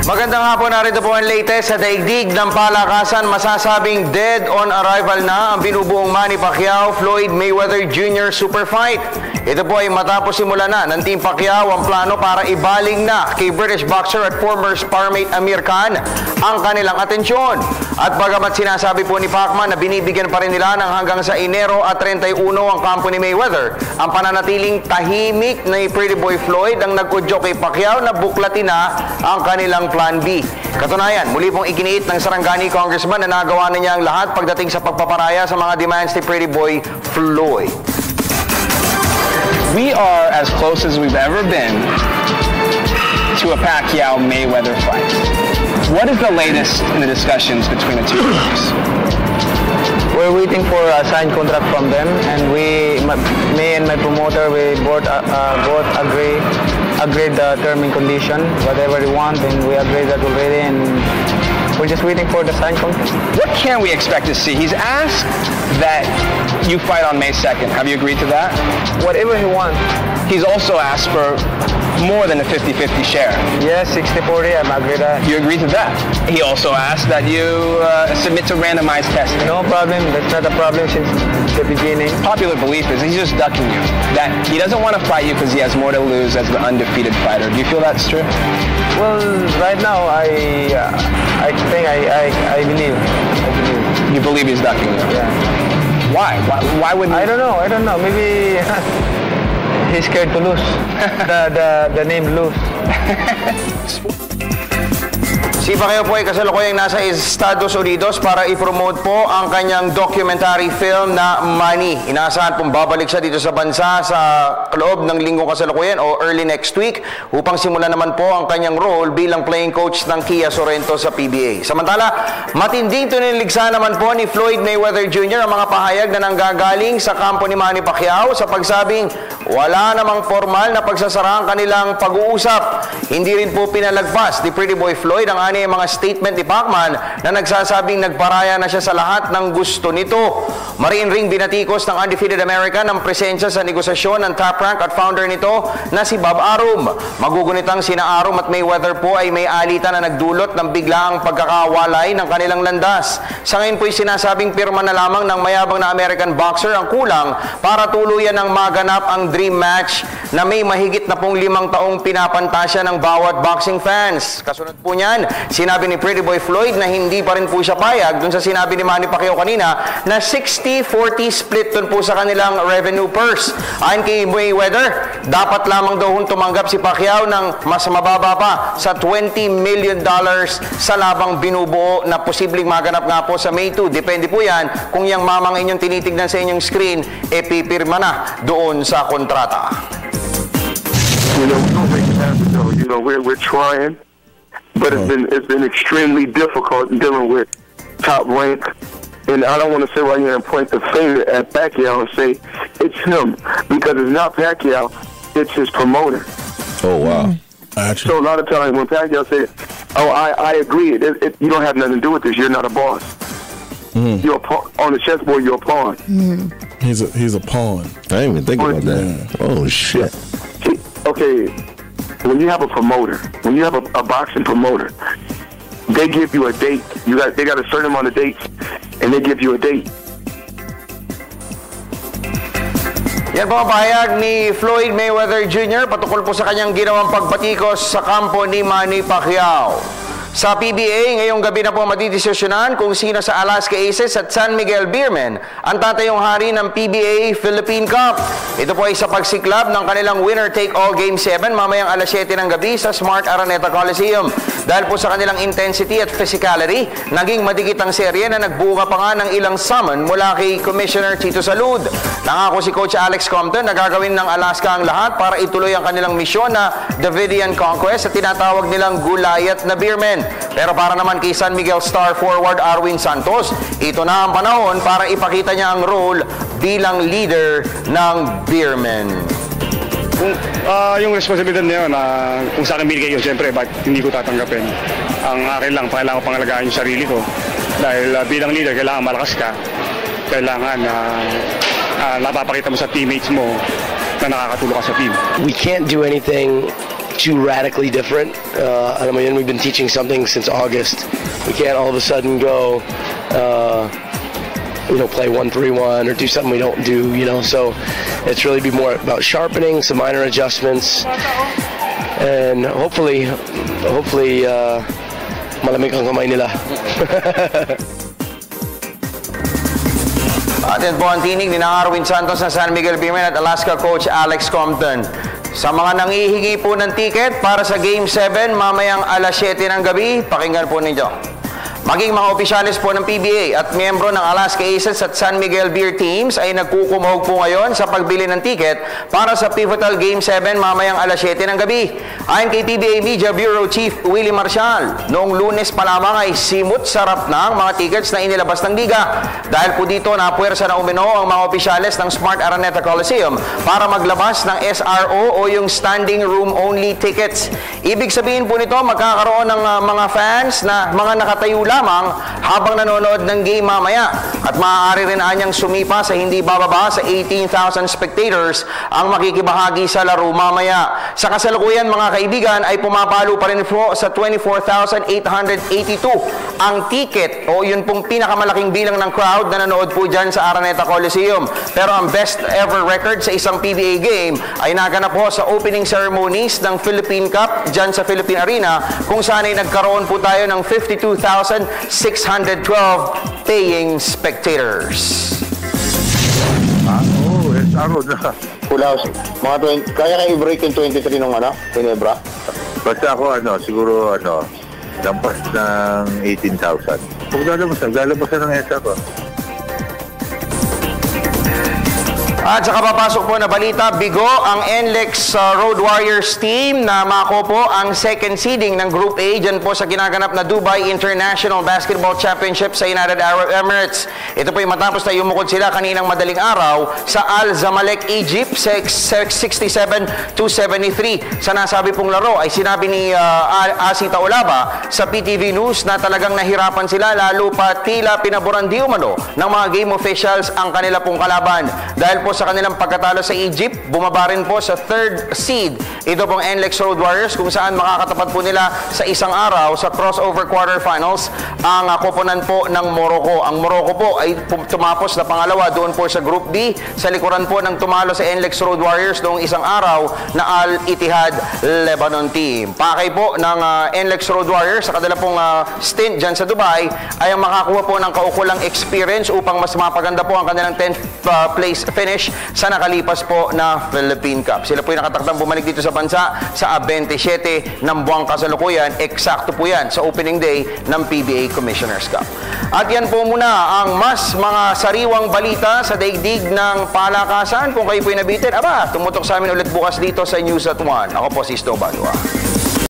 Magandang hapon, narito po ang latest sa daigdig ng palakasan. Masasabing dead on arrival na ang binubuong Manny Pacquiao Floyd Mayweather Jr. Super Fight. Ito po ay matapos simula na ng Team Pacquiao ang plano para ibaling na kay British boxer at former sparmate Amir Khan ang kanilang atensyon. At bagamat sinasabi po ni Pacman na binibigyan pa rin nila ng hanggang sa Enero at 31 ang kampo ni Mayweather, ang pananatiling tahimik ni Pretty Boy Floyd ang nag-udyo kay Pacquiao na buklatin na ang kanilang Plan B. Katunayan, muli pong iginiit ng Sarangani Congressman na nagawa na niya ang lahat pagdating sa pagpaparaya sa mga demands ni Pretty Boy Floyd. We are as close as we've ever been to a Pacquiao-Mayweather fight. What is the latest in the discussions between the two groups? We're waiting for a signed contract from them, and me and my promoter, we both agreed the term and condition, whatever they want, and we agreed that already, and we're just waiting for the signed contract. What can we expect to see? He's asked that you fight on May 2nd. Have you agreed to that? Whatever he wants. He's also asked for more than a 50-50 share. Yes, 60-40, I'm agreed that. You agreed to that. He also asked that you submit to randomized testing. No problem, that's not a problem since the beginning. Popular belief is he's just ducking you. That he doesn't want to fight you because he has more to lose as the undefeated fighter. Do you feel that's true? Well, right now, I believe. You believe he's ducking you? Yeah. Why? Why wouldn't you? I don't know. Maybe he's scared to lose. the name lose. Si Pacquiao po ay kasalukuyang nasa Estados Unidos para i-promote po ang kanyang documentary film na Money. Inaasahan pong babalik siya dito sa bansa sa loob ng linggong kasalukuyan o early next week upang simulan naman po ang kanyang role bilang playing coach ng Kia Sorrento sa PBA. Samantala, matinding tuniligsa naman po ni Floyd Mayweather Jr. ang mga pahayag na nanggagaling sa kampo ni Manny Pacquiao sa pagsabing wala namang formal na pagsasara ang kanilang pag-uusap. Hindi rin po pinalagpas ni Pretty Boy Floyd ang yung mga statement ni Pacman na nagsasabing nagparaya na siya sa lahat ng gusto nito. Mariin ring binatikos ng undefeated American ang presensya sa negosasyon ng top rank at founder nito na si Bob Arum. Magugunitang sina Arum at Mayweather po ay may alitan na nagdulot ng biglaang pagkakawalay ng kanilang landas. Sa ngayon po ay sinasabing pirma na lamang ng mayabang na American boxer ang kulang para tuluyan ng maganap ang dream match na may mahigit na pong 5 taong pinapantasya ng bawat boxing fans. Kasunod po niyan, sinabi ni Pretty Boy Floyd na hindi pa rin po siya payag dun sa sinabi ni Manny Pacquiao kanina na 60-40 split dun po sa kanilang revenue purse. Ayon kay Mayweather, dapat lamang daw tumanggap si Pacquiao ng mas mababa pa sa $20 million sa labang binubuo na posibleng maganap nga po sa May 2. Depende po yan kung yung mamang inyong tinitignan sa inyong screen, pipirma na doon sa kontrata. We're trying. But it's been extremely difficult dealing with top rank, and I don't want to sit right here and point the finger at Pacquiao and say it's him, because it's not Pacquiao, it's his promoter. Oh wow! So a lot of times when Pacquiao says, "Oh, I agree," you don't have nothing to do with this. You're not a boss. You're on the chessboard. You're a pawn. He's a pawn. I didn't even think about that. Oh shit! Okay. When you have a promoter, when you have a boxing promoter, they give you a date. They got a certain amount of dates, and they give you a date. Yan po ang pahayag ni Floyd Mayweather Jr. patungkol po sa kanyang ginawang pagbatikos sa kampo ni Manny Pacquiao. Sa PBA, ngayong gabi na po madidesisyonan kung sino sa Alaska Aces at San Miguel Beermen ang tatayong hari ng PBA Philippine Cup. Ito po ay sa pagsiklab ng kanilang winner-take-all Game 7 mamayang alas 7 ng gabi sa Smart Araneta Coliseum. Dahil po sa kanilang intensity at physicality, naging madikit ang serye na nagbunga pa nga ng ilang summon mula kay Commissioner Chito Salud. Nangako si Coach Alex Compton na gagawin ng Alaska ang lahat para ituloy ang kanilang misyon na Davidian Conquest at tinatawag nilang Gulayat na Beermen. Pero para naman kay San Miguel Star forward Arwin Santos, ito na ang panahon para ipakita niya ang role bilang leader ng Beermen. Kung yung responsibilidad niya kung sa akin binigay yun, siyempre, bakit hindi ko tatanggapin? Ang akin lang, kailangan ko pangalagaan yung sarili ko. Dahil bilang leader, kailangan malakas ka. Kailangan napapakita mo sa teammates mo na nakakatulong ka sa team. We can't do anything too radically different. Alam mo yun, we've been teaching something since August. We can't all of a sudden go, play 1-3-1 or do something we don't do, So it's really be more about sharpening, some minor adjustments, and hopefully, malamig ang kamay nila. Atin po ang tinig ni Arwin Santos ng San Miguel Beermen at Alaska coach Alex Compton. Sa mga nangihingi po ng ticket para sa Game 7 mamayang alas 7 ng gabi, pakinggan po ninyo. Maging mga opisyalis po ng PBA at miyembro ng Alaska Aces at San Miguel Beer teams ay nagkukumahog po ngayon sa pagbili ng ticket para sa pivotal Game 7 mamayang alas 7 ng gabi. Ayon kay PBA Media Bureau Chief Willie Marcial, noong Lunes pa lamang ay simut sarap na ang mga tickets na inilabas ng liga. Dahil po dito napuwersa na umino ang mga opisyalis ng Smart Araneta Coliseum para maglabas ng SRO o yung standing room only tickets. Ibig sabihin po nito magkakaroon ng mga fans na mga nakatayo lamang habang nanonood ng game mamaya at maaari rin anyang sumipa sa hindi bababa sa 18,000 spectators ang makikibahagi sa laro mamaya. Sa kasalukuyan mga kaibigan ay pumapalo pa rin po sa 24,882 ang ticket o yun pong pinakamalaking bilang ng crowd na nanood po dyan sa Araneta Coliseum. Pero ang best ever record sa isang PBA game ay naganap po sa opening ceremonies ng Philippine Cup dyan sa Philippine Arena kung saan ay nagkaroon po tayo ng 52,612 paying spectators. SRO na. Kulaos, mga 20, kaya kayo i-break yung 23 nung Ginebra? Basta ako siguro lampas ng 18,000. Kung lalabasan ng SRO. At sa kapapasok po na balita, bigo ang NLEX Road Warriors team na makopo ang second seeding ng Group A dyan po sa ginaganap na Dubai International Basketball Championship sa United Arab Emirates. Ito po yung matapos na yumukod sila kaninang madaling araw sa Al Zamalek, Egypt, 67-73. Sa nasabi pong laro ay sinabi ni Asi Taulaba sa PTV News na talagang nahirapan sila lalo pa tila pinaboran di umano ng mga game officials ang kanila pong kalaban. Dahil po sa kanilang pagkatalo sa Egypt, bumaba rin po sa third seed. Ito pong NLEX Road Warriors kung saan makakatapat po nila sa isang araw sa crossover quarterfinals ang koponan po ng Morocco. Ang Morocco po ay tumapos na pangalawa doon po sa Group B sa likuran po ng tumalo sa NLEX Road Warriors noong isang araw na Al Ittihad Lebanon team. Pakay po ng NLEX Road Warriors sa kanila pong stint dyan sa Dubai ay ang makakuha po ng kaukulang experience upang mas mapaganda po ang kanilang 10th place finish sa nakalipas po na Philippine Cup. Sila po yung nakatakdang bumalik dito sa bansa sa 27 ng buwang kasalukuyan. Eksakto po yan sa opening day ng PBA Commissioner's Cup. At yan po muna ang mas mga sariwang balita sa daigdig ng palakasan. Kung kayo po yung nabitin, tumutok sa amin ulit bukas dito sa News at 1. Ako po si Sto Badua.